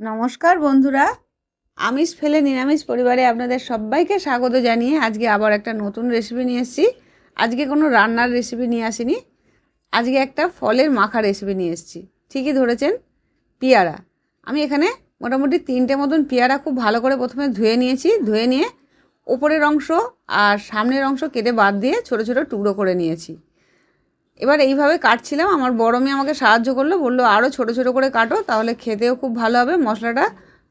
নমস্কার বন্ধুরা, আমিষ ফেলে নিরামিষ পরিবারে আপনাদের সবাইকে স্বাগত জানিয়ে আজকে আবার একটা নতুন রেসিপি নিয়ে এসেছি। আজকে কোনো রান্নার রেসিপি নিয়ে আসিনি, আজকে একটা ফলের মাখা রেসিপি নিয়ে এসেছি। ঠিকই ধরেছেন, পেয়ারা। আমি এখানে মোটামুটি 3টে মতন পেয়ারা খুব ভালো করে প্রথমে ধুয়ে নিয়েছি। ধুয়ে নিয়ে ওপরের অংশ আর সামনের অংশ কেটে বাদ দিয়ে ছোট ছোট টুকরো করে নিয়েছি। এবার এইভাবে কাটছিলাম, আমার বড় মেয়ে আমাকে সাহায্য করলো, বললো আরও ছোট ছোট করে কাটো, তাহলে খেতেও খুব ভালো হবে, মশলাটা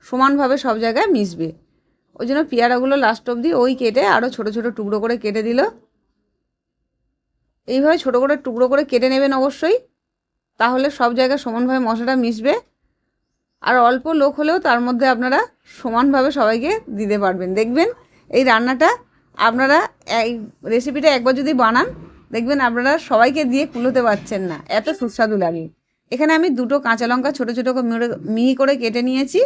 সমানভাবে সব জায়গায় মিশবে। ওই জন্য পেয়ারাগুলো লাস্ট অবধি ওই কেটে আরও ছোট ছোট টুকরো করে কেটে দিল। এইভাবে ছোট করে টুকরো করে কেটে নেবেন অবশ্যই, তাহলে সব জায়গায় সমানভাবে মশলাটা মিশবে। আর অল্প লোক হলেও তার মধ্যে আপনারা সমানভাবে সবাইকে দিতে পারবেন। দেখবেন এই রান্নাটা আপনারা এই রেসিপিটা একবার যদি বানান, দেখবেন আপনারা সবাইকে দিয়ে কুলোতে পারছেন না, এত সুস্বাদু লাগে। এখানে আমি 2টো কাঁচা লঙ্কা ছোটো ছোটো মিহি করে কেটে নিয়েছি,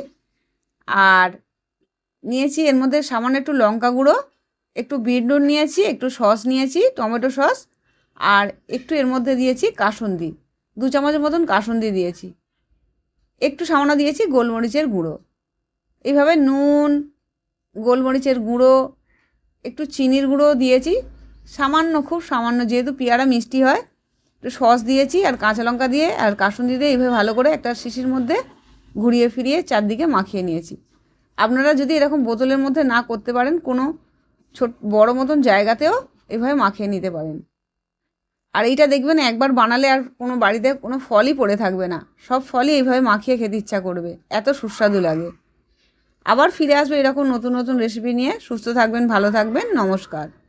আর নিয়েছি এর মধ্যে সামান্য একটু লঙ্কা গুঁড়ো, একটু বিট নুন নিয়েছি, একটু সস নিয়েছি, টমেটো সস, আর একটু এর মধ্যে দিয়েছি কাসুন্দি, 2 চামচের মতন কাসুন্দি দিয়েছি, একটু সামান্য দিয়েছি গোলমরিচের গুঁড়ো। এইভাবে নুন, গোলমরিচের গুঁড়ো, একটু চিনির গুঁড়ো দিয়েছি, সামান্য, খুব সামান্য, যেহেতু পেয়ারা মিষ্টি হয়। একটু সস দিয়েছি আর কাঁচা লঙ্কা দিয়ে আর কাসুন্দি দিয়ে এইভাবে ভালো করে একটা শিশির মধ্যে ঘুরিয়ে ফিরিয়ে চারদিকে মাখিয়ে নিয়েছি। আপনারা যদি এরকম বোতলের মধ্যে না করতে পারেন, কোনো বড় মতন জায়গাতেও এভাবে মাখিয়ে নিতে পারেন। আর এইটা দেখবেন একবার বানালে আর কোনো বাড়িতে কোনো ফলই পড়ে থাকবে না, সব ফলই এইভাবে মাখিয়ে খেতে ইচ্ছা করবে, এত সুস্বাদু লাগে। আবার ফিরে আসবে এরকম নতুন নতুন রেসিপি নিয়ে। সুস্থ থাকবেন, ভালো থাকবেন, নমস্কার।